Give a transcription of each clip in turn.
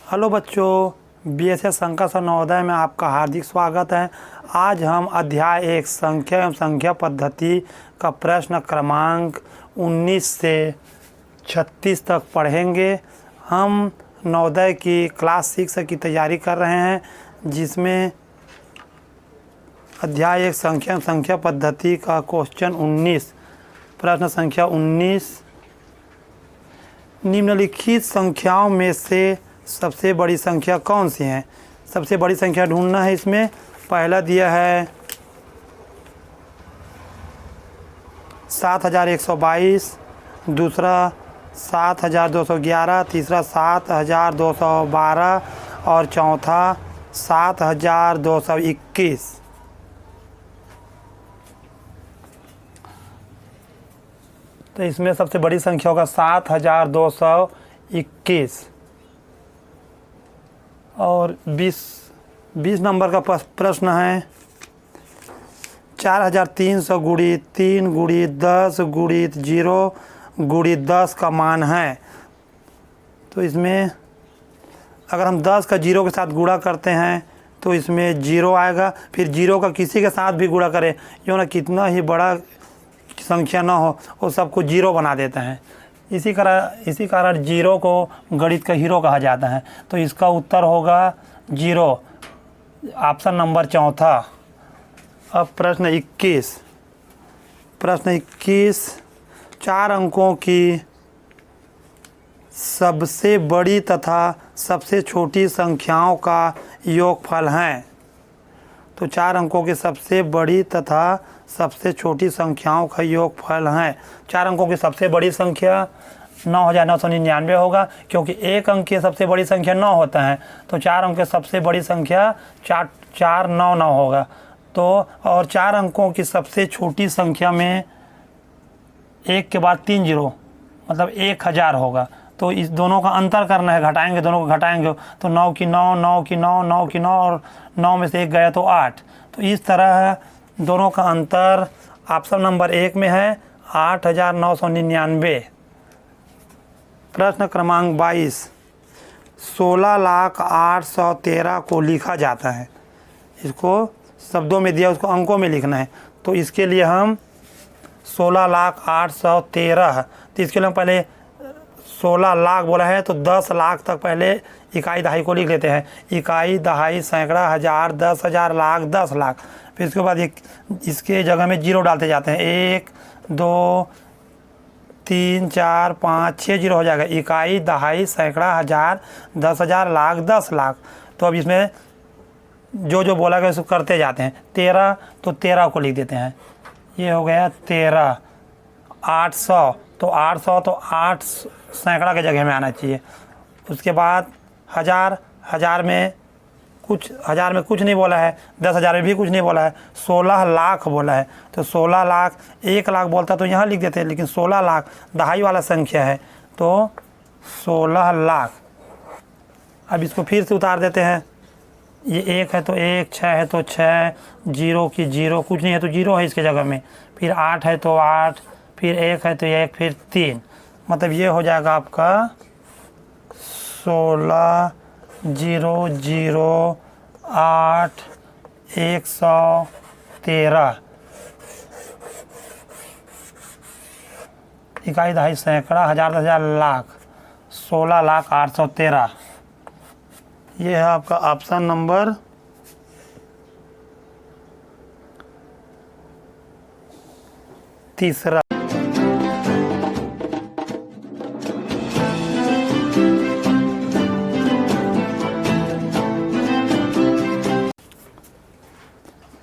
Hello बच्चों, BSS Shankar sir Navodaya में आपका हार्दिक स्वागत है। आज हम अध्याय 1 संख्या एवं संख्या पद्धति का प्रश्न क्रमांक 19 से 36 तक पढ़ेंगे। हम नवोदय की क्लास 6 की तैयारी कर रहे हैं, जिसमें अध्याय 1 संख्या एवं संख्या पद्धति का क्वेश्चन 19 प्रश्न संख्या 19, निम्नलिखित संख्याओं में से सबसे बड़ी संख्या कौन सी है। सबसे बड़ी संख्या ढूंढना है। इसमें पहला दिया है 7122, दूसरा 7211, तीसरा 7212 और चौथा 7221। तो इसमें सबसे बड़ी संख्या होगा 7221 और 20 नंबर का प्रश्न है 4300 गुणित 3 गुणित 10 गुणित 0 गुणित 10 का मान है। तो इसमें अगर हम 10 का 0 के साथ गुणा करते हैं तो इसमें 0 आएगा। फिर 0 का किसी के साथ भी गुणा करें, जो ना कितना ही बड़ा संख्या ना हो वो सबको 0 बना देते हैं। इसी कारण 0 को गणित का हीरो कहा जाता है। तो इसका उत्तर होगा 0, ऑप्शन नंबर चौथा। अब प्रश्न 21, 4 अंकों की सबसे बड़ी तथा सबसे छोटी संख्याओं का योगफल है। तो 4 अंकों की सबसे बड़ी तथा सबसे छोटी संख्याओं का योगफल है। 4 अंकों की सबसे बड़ी संख्या 9999 होगा, क्योंकि एक अंक की सबसे बड़ी संख्या 9 होता है। तो 4 अंक की सबसे बड़ी संख्या 499 होगा। तो और 4 अंकों की सबसे छोटी संख्या में 1 के बाद 3 जीरो मतलब 1000 होगा। तो इस दोनों का अंतर करना है, घटाएंगे, दोनों को घटाएंगे तो 9 की 9, 9 की 9, 9 की 9 और 9 में से 1 गया तो 8। तो इस तरह दोनों का अंतर ऑप्शन नंबर 1 में है 8999। प्रश्न क्रमांक 22, 16,08,13 को लिखा जाता है। इसको शब्दों में दिया, उसको अंकों में लिखना है। तो इसके लिए हम 16,08,13, तो इसके लिए हम पहले 16 लाख बोला है तो 10 लाख तक पहले इकाई दहाई को लिख लेते हैं। इकाई दहाई सैकड़ा हज़ार 10,000 लाख 10 लाख। फिर इसके बाद इसके जगह में 0 डालते जाते हैं। 1 2 3 4 5 6 जीरो हो जाएगा। इकाई दहाई सैकड़ा हज़ार 10,000 लाख 10 लाख। तो अब इसमें जो बोला गया उसको करते जाते हैं। 13 तो 13 को लिख देते हैं। ये हो गया 13। 800 तो 800 तो 8 सैकड़ा के जगह में आना चाहिए। उसके बाद हज़ार में कुछ नहीं बोला है, 10,000 में भी कुछ नहीं बोला है, 16 लाख बोला है। तो 16 लाख 1 लाख बोलता तो यहाँ लिख देते हैं, लेकिन 16 लाख दहाई वाला संख्या है तो 16 लाख। अब इसको फिर से उतार देते हैं। ये 1 है तो 1, 6 है तो 6, 0 की 0, कुछ नहीं है तो 0 है इसके जगह में। फिर 8 है तो 8, फिर 1 है तो 1, फिर 3, मतलब ये हो जाएगा आपका 16 0 0 8 113। इकाई दहाई सैकड़ा हज़ार 10,000 लाख 16,08,13। ये है आपका ऑप्शन नंबर तीसरा।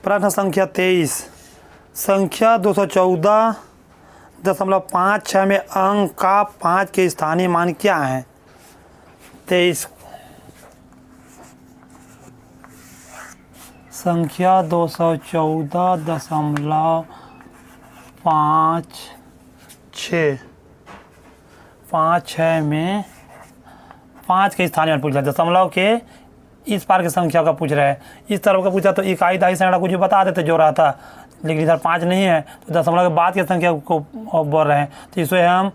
प्रश्न संख्या 23, संख्या 214.56 में अंक का 5 के स्थानीय मान क्या है। 23, संख्या 214.56 में 5 के स्थानीय मान पूछ रहा है। दशमलव के इस पार की संख्या का पूछ रहा है। इस तरफ का पूछा तो इकाई दहाई सैकड़ा कुछ बता देते जो रहा था, लेकिन इधर 5 नहीं है तो दशमलव के बाद की संख्या को बोल रहे हैं। तो इसे हम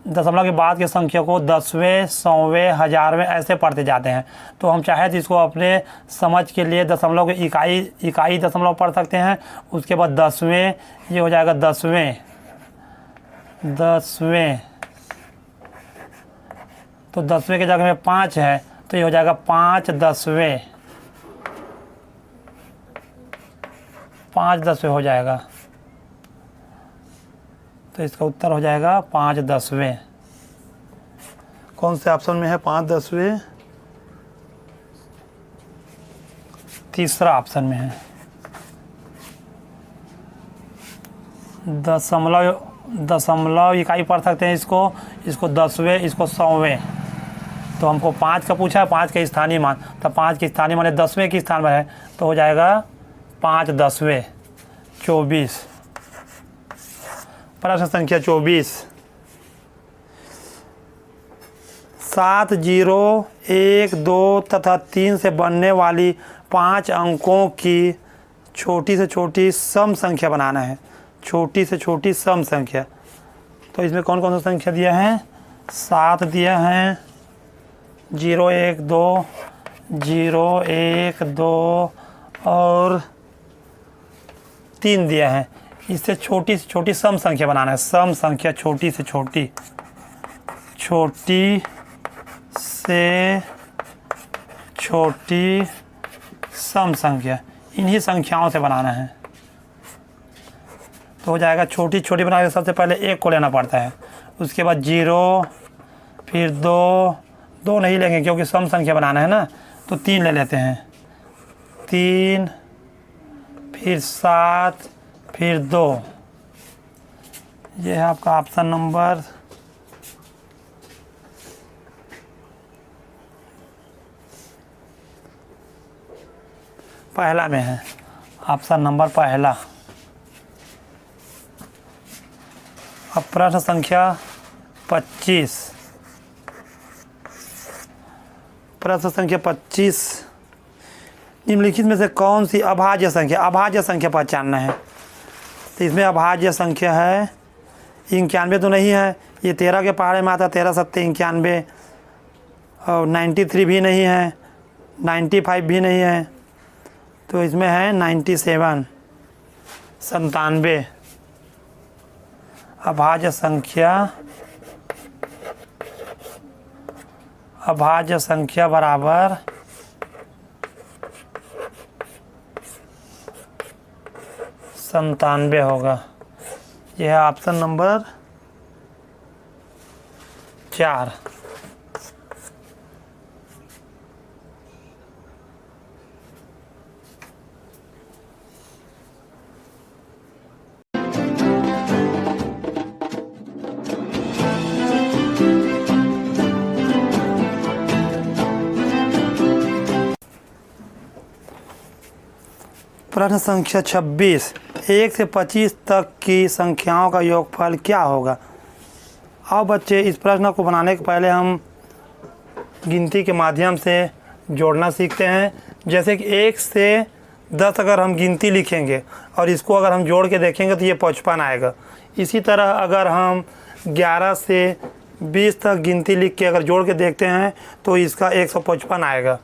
दशमलव के बाद के संख्या को दसवें, सौवें, हजारवें ऐसे पढ़ते जाते हैं। तो हम चाहे तो इसको अपने समझ के लिए दशमलव के इकाई दशमलव पढ़ सकते हैं। उसके बाद दसवें, ये हो जाएगा दसवें, तो दसवें के जगह में 5 है तो ये हो जाएगा 5 दसवें, 5 दसवें हो जाएगा। तो इसका उत्तर हो जाएगा 5 दसवें। कौन से ऑप्शन में है 5 दसवें? तीसरा ऑप्शन में है। दशमलव इकाई पढ़ सकते हैं इसको दसवें, इसको सौवें। तो हमको 5 का पूछा है, 5 के स्थानीय मान, तो 5 के स्थानीय मान दसवें के स्थान पर है तो हो जाएगा 5 दसवें, 24। प्रश्न संख्या 24। 7, 0, 1, 2 तथा 3 से बनने वाली 5 अंकों की छोटी से छोटी सम संख्या बनाना है। छोटी से छोटी सम संख्या, तो इसमें कौन कौन सा संख्या दिया है? 7 दिया है, 0, 1, 2, 0, 1, 2 और 3 दिया है। इससे छोटी से छोटी सम संख्या बनाना है। सम संख्या छोटी से छोटी सम संख्या, इन्हीं संख्याओं से बनाना है। तो हो जाएगा छोटी छोटी बनाने सबसे पहले 1 को लेना पड़ता है, उसके बाद 0, फिर 2 नहीं लेंगे क्योंकि सम संख्या बनाना है ना, तो 3 ले लेते हैं, 3, फिर 7, फिर 2। ये है आपका ऑप्शन नंबर पहला में है, ऑप्शन नंबर पहला। अब प्रश्न संख्या 25। प्रश्न संख्या 25। निम्नलिखित में से कौन सी अभाज्य संख्या पहचानना है। तो इसमें अभाज्य संख्या है 91 तो नहीं है, ये 13 के पहाड़े में आता, 13 7 91, और 93 भी नहीं है, 95 भी नहीं है, तो इसमें है 97, 97। अभाज्य संख्या बराबर 97 होगा। यह है ऑप्शन नंबर 4। प्रश्न संख्या 26। 1 से 25 तक की संख्याओं का योगफल क्या होगा। अब बच्चे इस प्रश्न को बनाने के पहले हम गिनती के माध्यम से जोड़ना सीखते हैं। जैसे कि 1 से 10 अगर हम गिनती लिखेंगे और इसको अगर हम जोड़ के देखेंगे तो ये 55 आएगा। इसी तरह अगर हम 11 से 20 तक गिनती लिख के अगर जोड़ के देखते हैं तो इसका 155 आएगा।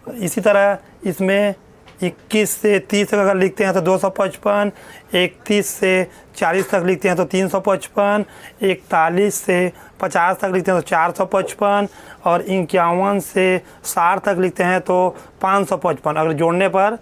इसी तरह इसमें 21 से 30 तक अगर लिखते हैं तो 255, 31 से 40 तक लिखते हैं तो 355, 41 से 50 तक लिखते हैं तो 455 और 51 से 60 तक लिखते हैं तो 555। अगर जोड़ने पर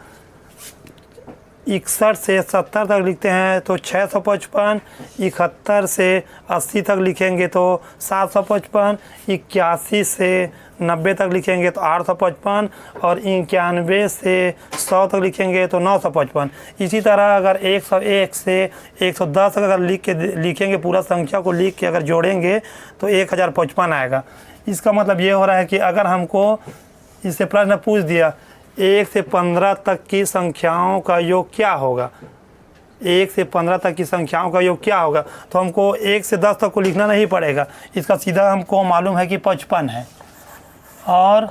61 से 70 तक लिखते हैं तो 655, 71 से 80 तक लिखेंगे तो 755, 81 से 90 तक लिखेंगे तो 855 और 91 से 100 तक लिखेंगे तो 955। इसी तरह अगर 101 से 110 तक अगर लिखेंगे पूरा संख्या को लिख के अगर जोड़ेंगे तो 1055 आएगा। इसका मतलब ये हो रहा है कि अगर हमको इससे प्रश्न पूछ दिया 1 से 15 तक की संख्याओं का योग क्या होगा, 1 से 15 तक की संख्याओं का योग क्या होगा, तो हमको 1 से 10 तक को लिखना नहीं पड़ेगा। इसका सीधा हमको मालूम है कि 55 है और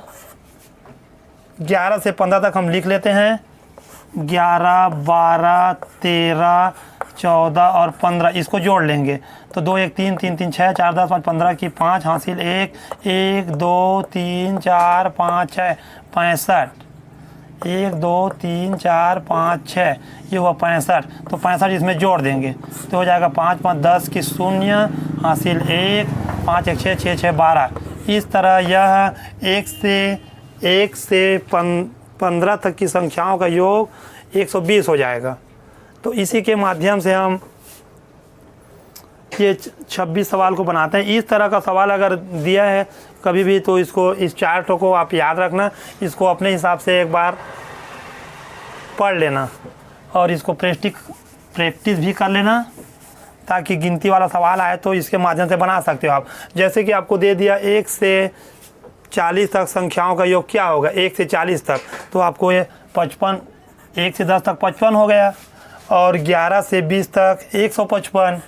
11 से 15 तक हम लिख लेते हैं 11, 12, 13, 14 और 15 इसको जोड़ लेंगे तो 2 1 3 3 3 6 4 10 5 15 की 5 हासिल 1 1 2 3 4 5 6 65 1 2 3 4 5 6 ये हुआ 65। तो 65 इसमें जोड़ देंगे तो हो जाएगा 5 5 10 की 0 हासिल 1 5 1 6 6 6 12। इस तरह यह 1 से 15 तक की संख्याओं का योग 120 हो जाएगा। तो इसी के माध्यम से हम ये 26 सवाल को बनाते हैं। इस तरह का सवाल अगर दिया है कभी भी तो इसको इस चार्ट को आप याद रखना, इसको अपने हिसाब से एक बार पढ़ लेना और इसको प्रैक्टिस भी कर लेना ताकि गिनती वाला सवाल आए तो इसके माध्यम से बना सकते हो आप। जैसे कि आपको दे दिया 1 से 40 तक संख्याओं का योग क्या होगा, 1 से 40 तक, तो आपको ये 55, 1 से 10 तक 55 हो गया और 11 से 20 तक 155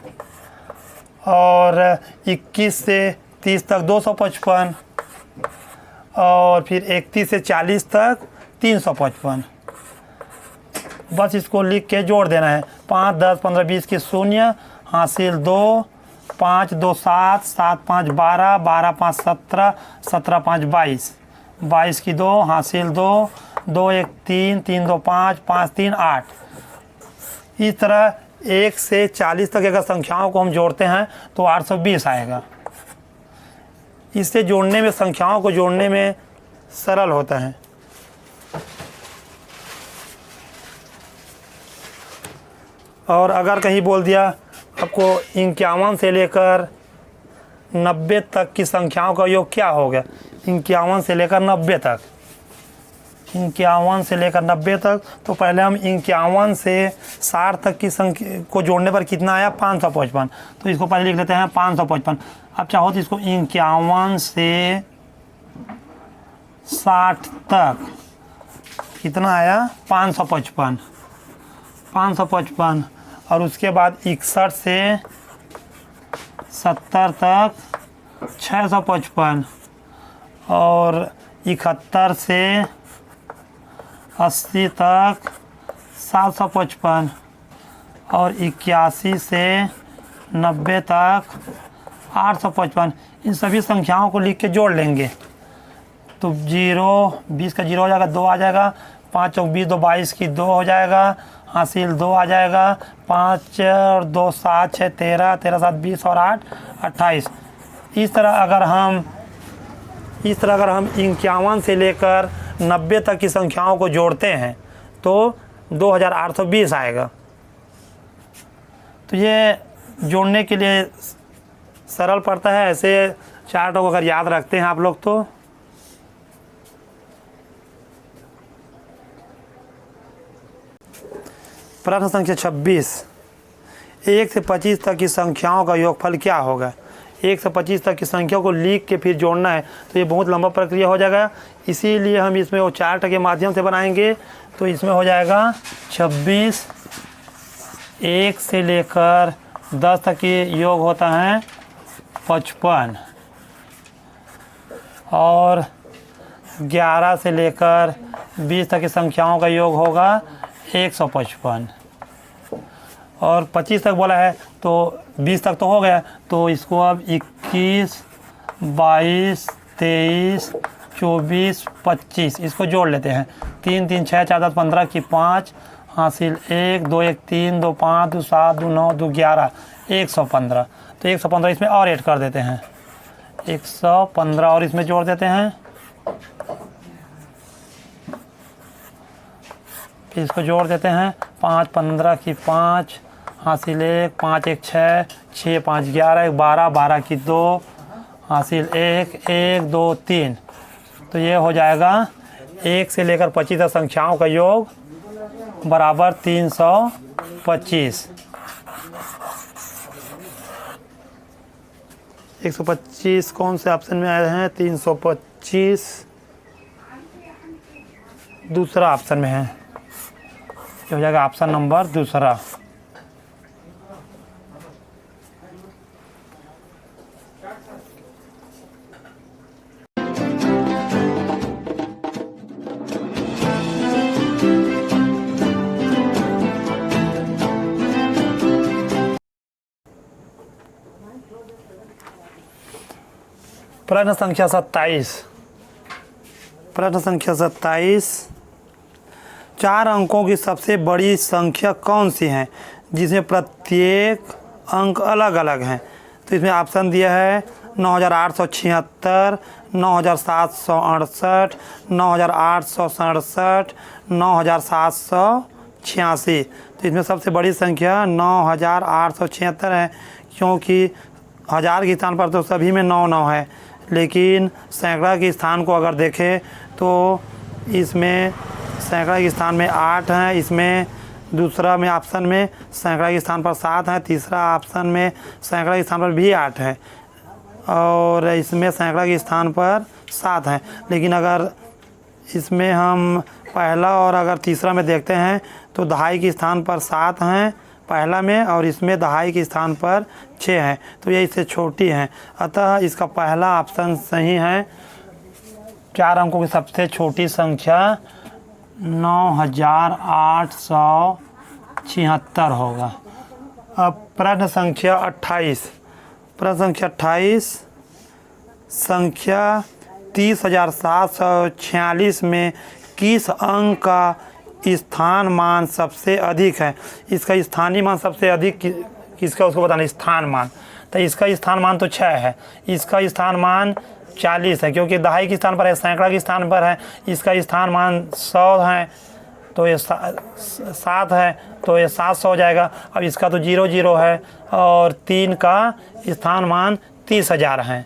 और 21 से 30 तक 255 और फिर 31 से 40 तक 355। बस इसको लिख के जोड़ देना है। 5 10 15 20 की 0 हासिल 2 5 2 7 7 5 12 12 5 17 17 5 22 22 की 2 हासिल 2 2 1 3 3 2 5 5 3 8। इस तरह 1 से 40 तक अगर संख्याओं को हम जोड़ते हैं तो 820 आएगा। इससे जोड़ने में, संख्याओं को जोड़ने में सरल होता है। और अगर कहीं बोल दिया आपको 51 से लेकर 90 तक की संख्याओं का योग क्या होगा, 51 से लेकर 90 तक, 51 से लेकर 90 तक, तो पहले हम 51 से 60 तक की संख्या को जोड़ने पर कितना आया, 555। तो इसको पहले लिख लेते हैं 555। अब चाहो तो इसको 51 से 60 तक कितना आया, 555 और उसके बाद 61 से 70 तक 655 और 71 से 80 तक 755 और 81 से 90 तक 855। इन सभी संख्याओं को लिख के जोड़ लेंगे तो 20 का 0 हो जाएगा, 2 आ जाएगा, 5 चौक 20 2 22 की 2 हो जाएगा, हासिल 2 आ जाएगा, 5 और 2 7 6 13 13 7 20 और 8 28। इस तरह अगर हम 51 से लेकर 90 तक की संख्याओं को जोड़ते हैं तो 2820 आएगा। तो ये जोड़ने के लिए सरल पड़ता है। ऐसे चार्टों को अगर याद रखते हैं आप लोग तो प्रश्न संख्या 26, 1 से 25 तक की संख्याओं का योगफल क्या होगा। 1 से 25 तक की संख्याओं को लिख के फिर जोड़ना है तो ये बहुत लंबा प्रक्रिया हो जाएगा। इसीलिए हम इसमें वो चार्ट के माध्यम से बनाएंगे। तो इसमें हो जाएगा 26, 1 से लेकर 10 तक की योग होता है 55 और 11 से लेकर 20 तक की संख्याओं का योग होगा 155 और 25 तक बोला है तो 20 तक तो हो गया। तो इसको अब 21, 22, 23, 24, 25 इसको जोड़ लेते हैं। 3 3 6 4 10 15 की 5 हासिल 1 2 1 3 2 5 2 7 2 9 2 11 115। तो 115 इसमें और ऐड कर देते हैं, 115 और इसमें जोड़ देते हैं। फिर इसको जोड़ देते हैं, 5 15 की 5 हासिल 1 5 1 6 6 5 11 1 12 12 की 2 हासिल 1 1 2 3। तो ये हो जाएगा 1 से लेकर 25 तक संख्याओं का योग बराबर 325। 125 कौन से ऑप्शन में आए हैं, 325 दूसरा ऑप्शन में है, हो जाएगा ऑप्शन नंबर दूसरा। प्रश्न संख्या 27। प्रश्न संख्या 27। 4 अंकों की सबसे बड़ी संख्या कौन सी है जिसमें प्रत्येक अंक अलग अलग हैं? तो इसमें ऑप्शन दिया है 9876, 9768, 9867, 9786। तो इसमें सबसे बड़ी संख्या 9876 है, क्योंकि हज़ार के स्थान पर तो सभी में 9 9 है, लेकिन सैकड़ा के स्थान को अगर देखें तो इसमें सैकड़ा के स्थान में 8 हैं, इसमें दूसरा में ऑप्शन में सैकड़ा के स्थान पर 7 है, तीसरा ऑप्शन में सैकड़ा के स्थान पर भी 8 है और इसमें सैकड़ा के स्थान पर 7 है। लेकिन अगर इसमें हम पहला और अगर तीसरा में देखते हैं तो दहाई के स्थान पर 7 हैं पहला में और इसमें दहाई के स्थान पर 6 हैं, तो ये इससे छोटी हैं। अतः इसका पहला ऑप्शन सही है। 4 अंकों की सबसे छोटी संख्या 9876 होगा। अब प्रश्न संख्या 28। प्रश्न संख्या 28। संख्या 30,746 में किस अंक का स्थान मान सबसे अधिक है? इसका स्थानीय मान सबसे अधिक किसका उसको बताना, स्थान मान। तो इसका स्थान मान तो 6 है, इसका स्थान मान 40 है, क्योंकि दहाई के स्थान पर है, सैकड़ा के स्थान पर है, इसका स्थान मान 100 है, तो ये 7 है, तो ये 700 हो जाएगा। अब इसका तो 0 0 है और 3 का स्थान मान 30,000 है,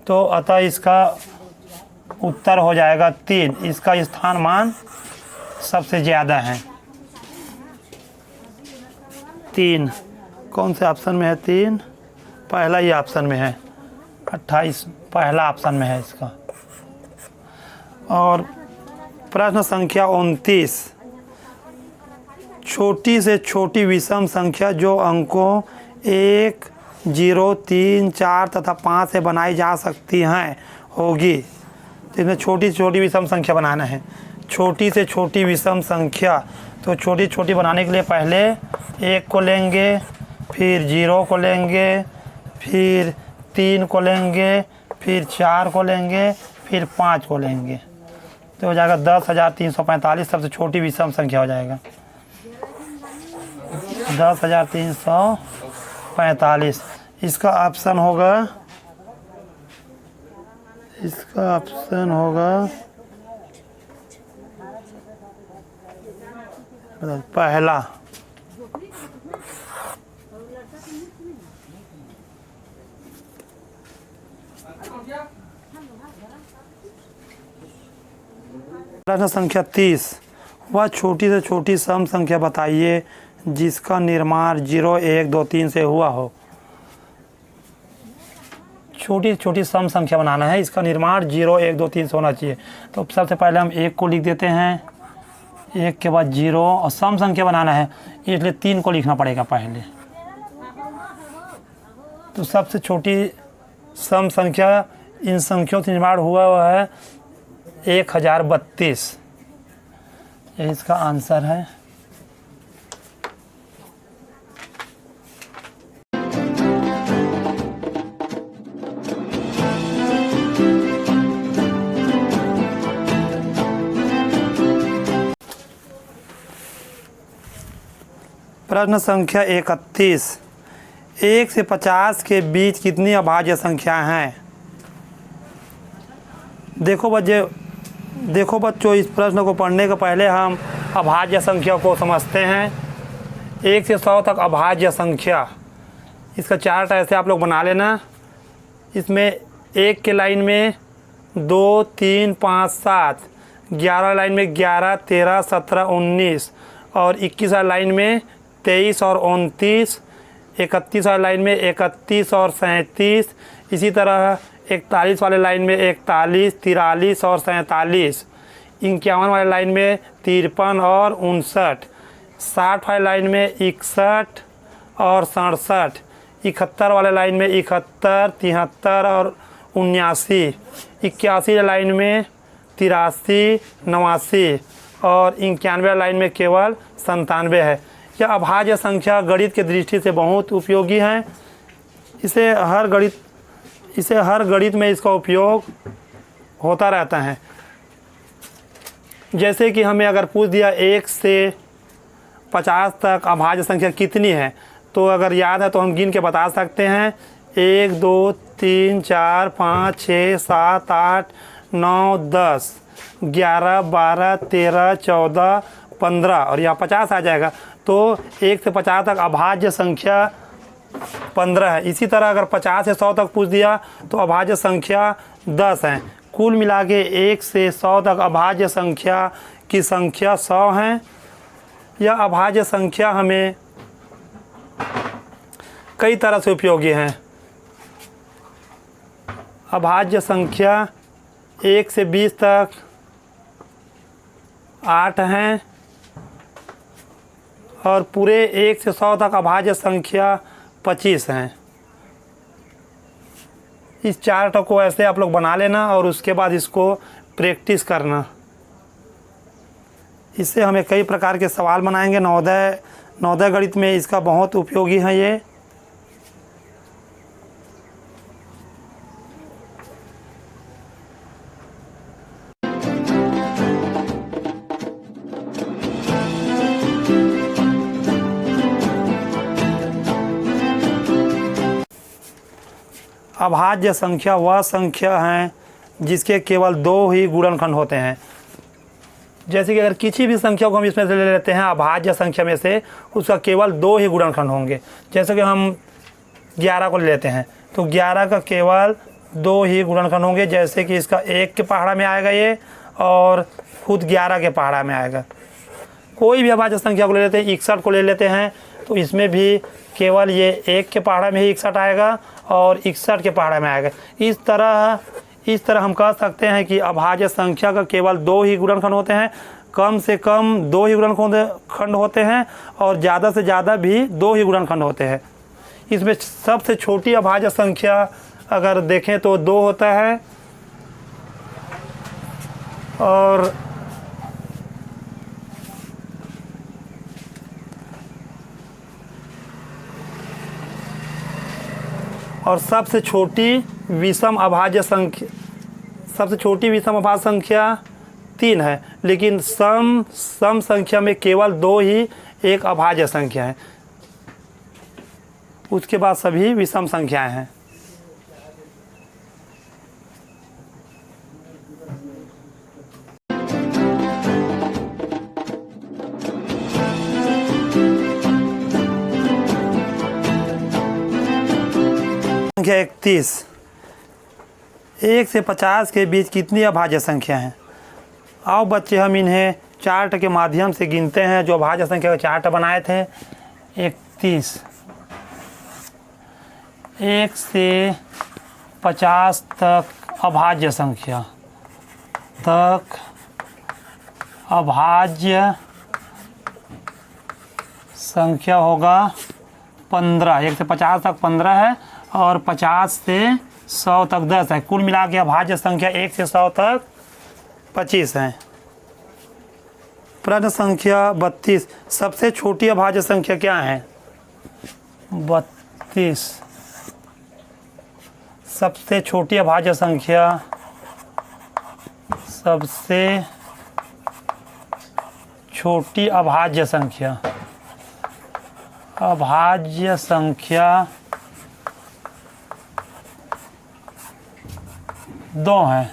तो अतः इसका उत्तर हो जाएगा 3। इसका स्थान मान सबसे ज़्यादा है 3। कौन से ऑप्शन में है 3? पहला ही ऑप्शन में है, 28 पहला ऑप्शन में है इसका। और प्रश्न संख्या 29। छोटी से छोटी विषम संख्या जो अंकों 1, 0, 3, 4 तथा 5 से बनाई जा सकती हैं होगी। तो इसमें छोटी से छोटी विषम संख्या बनाना है। छोटी से छोटी विषम संख्या, तो छोटी छोटी बनाने के लिए पहले 1 को लेंगे, फिर 0 को लेंगे, फिर 3 को लेंगे, फिर 4 को लेंगे, फिर 5 को लेंगे, तो हो जाएगा 10,345 सबसे छोटी विषम संख्या हो जाएगा 10,345। इसका ऑप्शन होगा, इसका ऑप्शन होगा पहला। प्रश्न संख्या 30। वह छोटी से छोटी सम संख्या बताइए जिसका निर्माण 0, 1, 2, 3 से हुआ हो। छोटी छोटी सम संख्या बनाना है, इसका निर्माण 0, 1, 2, 3 से होना चाहिए। तो सबसे पहले हम 1 को लिख देते हैं, 1 के बाद 0, और सम संख्या बनाना है इसलिए 3 को लिखना पड़ेगा पहले। तो सबसे छोटी सम संख्या इन संख्याओं से निर्माण हुआ है 1032, यही इसका आंसर है। प्रश्न संख्या 31। 1 से 50 के बीच कितनी अभाज्य संख्या हैं? देखो बच्चों, इस प्रश्न को पढ़ने के पहले हम अभाज्य संख्या को समझते हैं। 1 से 100 तक अभाज्य संख्या, इसका चार्ट ऐसे आप लोग बना लेना। इसमें 1 के लाइन में 2, 3, 5, 7, 11 लाइन में 11, 13, 17, 19 और 21 लाइन में 23 और 29, 31 वाले लाइन में 31 और 37, इसी तरह 41 वाले लाइन में 41, 43 और 47, 51 वाले लाइन में 53 और 59, 60 वाले लाइन में 61 और 67, 71 वाले लाइन में 71, 73 और 79, 81 लाइन में 83, 89 और 91 लाइन में केवल 97 है। यह अभाज्य संख्या गणित की दृष्टि से बहुत उपयोगी है। इसे हर गणित इसे हर गणित में इसका उपयोग होता रहता है। जैसे कि हमें अगर पूछ दिया 1 से 50 तक अभाज्य संख्या कितनी है, तो अगर याद है तो हम गिन के बता सकते हैं 1 2 3 4 5 6 7 8 9 10 11 12 13 14 15 और यहाँ 50 आ जाएगा। तो 1 से 50 तक अभाज्य संख्या 15 है। इसी तरह अगर 50 से 100 तक पूछ दिया तो अभाज्य संख्या 10 है। कुल मिला के 1 से 100 तक अभाज्य संख्या की संख्या 100 है। यह अभाज्य संख्या हमें कई तरह से उपयोगी है। अभाज्य संख्या 1 से 20 तक 8 हैं और पूरे 1 से 100 तक अभाज्य संख्या 25 हैं। इस चार्ट को ऐसे आप लोग बना लेना और उसके बाद इसको प्रैक्टिस करना। इससे हमें कई प्रकार के सवाल बनाएंगे। नवोदय गणित में इसका बहुत उपयोगी है ये। अभाज्य संख्या वह संख्या है जिसके केवल 2 ही गुणनखंड होते हैं। जैसे कि अगर किसी भी संख्या को हम इसमें से ले लेते हैं अभाज्य संख्या में से, उसका केवल 2 ही गुणनखंड होंगे। जैसे कि हम 11 को ले लेते हैं तो 11 का केवल 2 ही गुणनखंड होंगे। जैसे कि इसका 1 के पहाड़ा में आएगा ये और खुद 11 के पहाड़ा में आएगा। कोई भी अभाज्य संख्या को ले लेते हैं, 61 को ले लेते हैं तो इसमें भी केवल ये 1 के पहाड़ा में ही 61 आएगा और 61 के पहाड़ा में आएगा। इस तरह हम कह सकते हैं कि अभाज्य संख्या का केवल 2 ही गुणनखंड होते हैं। कम से कम 2 ही गुणनखंड होते हैं और ज़्यादा से ज़्यादा भी 2 ही गुणनखंड होते हैं। इसमें सबसे छोटी अभाज्य संख्या अगर देखें तो 2 होता है और सबसे छोटी विषम अभाज्य संख्या 3 है। लेकिन सम संख्या में केवल 2 ही एक अभाज्य संख्या है, उसके बाद सभी विषम संख्याएं हैं। संख्या 31। 1 से 50 के बीच कितनी अभाज्य संख्या हैं? आओ बच्चे हम इन्हें चार्ट के माध्यम से गिनते हैं। जो अभाज्य संख्या का चार्ट बनाए थे 31। 1 से 50 तक अभाज्य संख्या होगा 15। 1 से 50 तक 15 है और 50 से 100 तक 10 है। कुल मिला के अभाज्य संख्या 1 से 100 तक 25 है। प्रश्न संख्या 32। सबसे छोटी अभाज्य संख्या क्या है? 32। सबसे छोटी अभाज्य संख्या अभाज्य संख्या 2 है।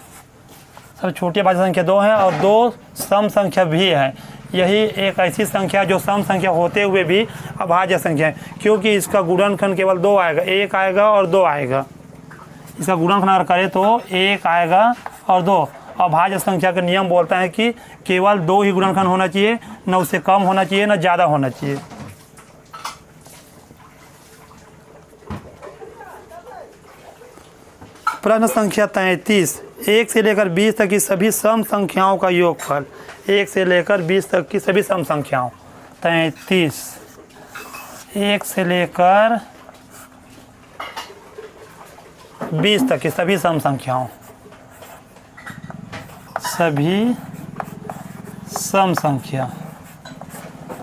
सबसे छोटी अभाज्य संख्या 2 है और 2 सम संख्या भी है। यही एक ऐसी संख्या जो सम संख्या होते हुए भी अभाज्य संख्या है, क्योंकि इसका गुणनखंड केवल 2 आएगा, 1 आएगा और 2 आएगा। इसका गुणनखंड अगर करें तो 1 आएगा और 2। अभाज्य संख्या का नियम बोलता है कि केवल 2 ही गुणनखंड होना चाहिए, न उससे कम होना चाहिए न ज़्यादा होना चाहिए। प्रश्न संख्या 33। 1 से लेकर 20 तक की सभी सम संख्याओं का योगफल। 1 से लेकर 20 तक की सभी सम संख्याओं। 33। 1 से लेकर 20 तक की सभी सम संख्याओं, सभी सम संख्या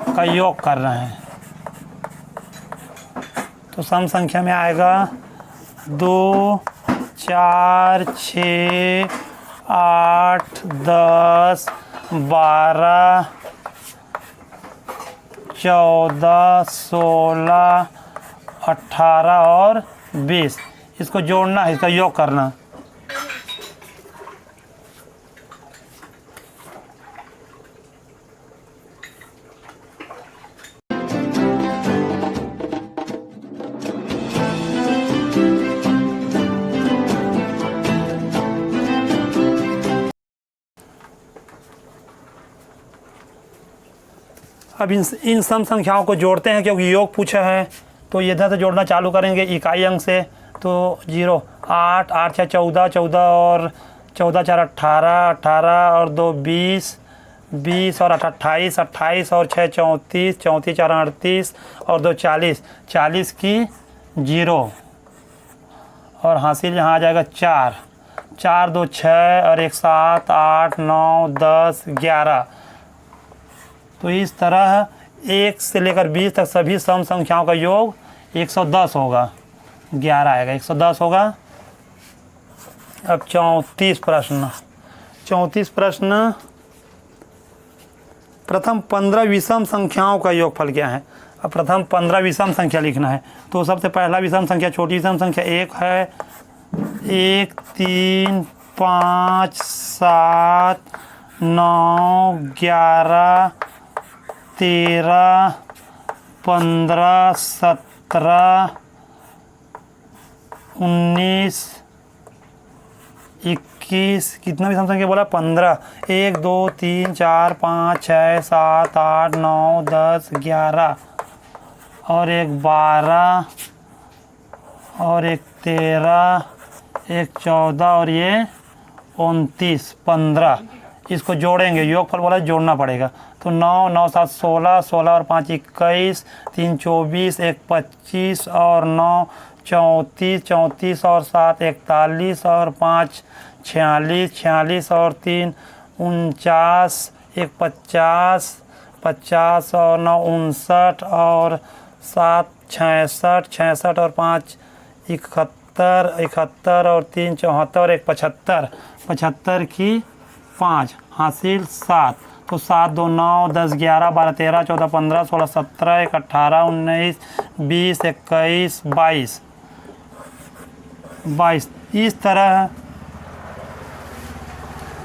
का योग कर रहे हैं। तो सम संख्या में आएगा 2 4, 6, 8, 10, 12, 14, 16, 18 और 20। इसको जोड़ना है, इसका योग करना। अब इन सम संख्याओं को जोड़ते हैं, क्योंकि योग पूछा है तो इधर से जोड़ना चालू करेंगे इकाई अंक से। तो 0, 8, 8 6 14, 14 और 14 4 18, 18 और 2 20, 20 और 8 28, 28 और 6 34, 34 4 38 और 2 40, 40 की 0 और हासिल यहाँ आ जाएगा 4, 4 2 6 और 1 7 8 9 10 11। तो इस तरह 1 से लेकर 20 तक सभी सम संख्याओं का योग 110 होगा, 11 आएगा, 110 होगा। अब 34 प्रश्न। 34 प्रश्न, प्रथम 15 विषम संख्याओं का योगफल क्या है। अब प्रथम 15 विषम संख्या लिखना है। तो सबसे पहला विषम संख्या, छोटी विषम संख्या 1 है। 1 3 5 7 9 11 13 15 17 19 21, कितना भी संख्या बोला, 15। 1 2 3 4 5 6 7 8 9 10 11 और एक 12 और एक 13, एक 14 और ये 29, 15। इसको जोड़ेंगे, योगफल बोला जोड़ना पड़ेगा। तो 9 9 7 16, 16 और 5 21, 3 24, 1 25 और 9 34, 34 और 7 41 और 5 46, 46 और 3 49, 1 50, 50 और 9 59 और 7 66, 66 और 5 71, 71 और 3 74, 1 75, 75 की 5 हासिल 7। तो 7 2 9 10 11 12 13 14 15 16 17 1 18 19 20 21 22 22। इस तरह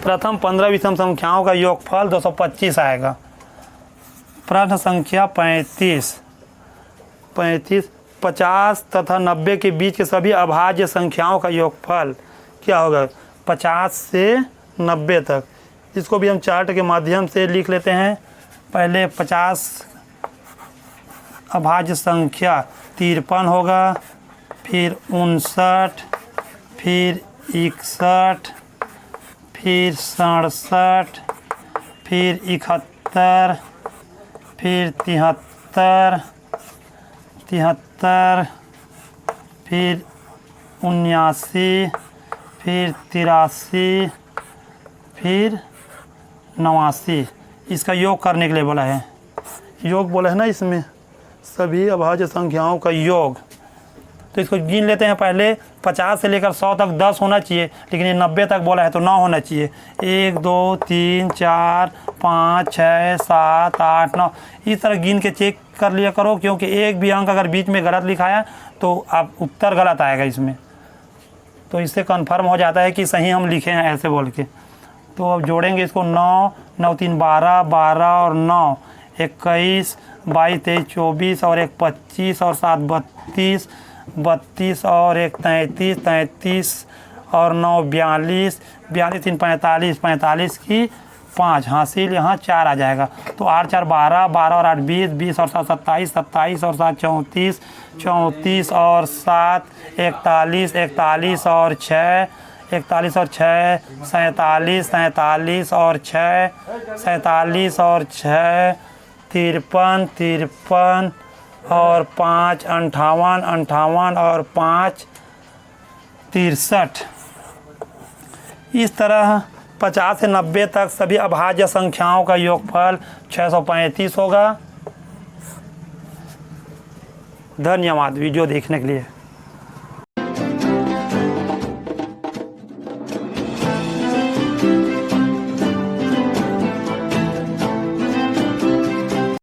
प्रथम 15 विषम संख्याओं का योगफल 225 आएगा। प्रश्न संख्या 35। 50 तथा 90 के बीच के सभी अभाज्य संख्याओं का योगफल क्या होगा। 50 से 90 तक। इसको भी हम चार्ट के माध्यम से लिख लेते हैं। पहले 50 अभाज्य संख्या 53 होगा, फिर 59, फिर 61, फिर 67, फिर 71, फिर 73, फिर 79, फिर 83, फिर 89। इसका योग करने के लिए बोला है। योग बोला है ना, इसमें सभी अभाज्य संख्याओं का योग। तो इसको गिन लेते हैं। पहले 50 से लेकर 100 तक 10 होना चाहिए, लेकिन ये 90 तक बोला है तो 9 होना चाहिए। 1 2 3 4 5 6 7 8 9। इस तरह गिन के चेक कर लिया करो, क्योंकि एक भी अंक अगर बीच में गलत लिखा है तो आप उत्तर गलत आएगा इसमें। तो इससे कन्फर्म हो जाता है कि सही हम लिखे हैं ऐसे बोल के। तो अब जोड़ेंगे इसको। 9 9 3 12 12 और 9 21 22 23 24 और 1 25 और 7 32 32 और 1 33 33 और 9 42 42 3 45 45 की 5 हासिल यहाँ 4 आ जाएगा। तो 8 4 12 12 और 8 20 20 और 7 27 27 और 7 34 34 और 7 41 41 और 6 41 और 6 47 47 और 6 47 और 6 53 53 और 5 58 58 और 5 63। इस तरह 50 से 90 तक सभी अभाज्य संख्याओं का योगफल 635 होगा। धन्यवाद वीडियो देखने के लिए।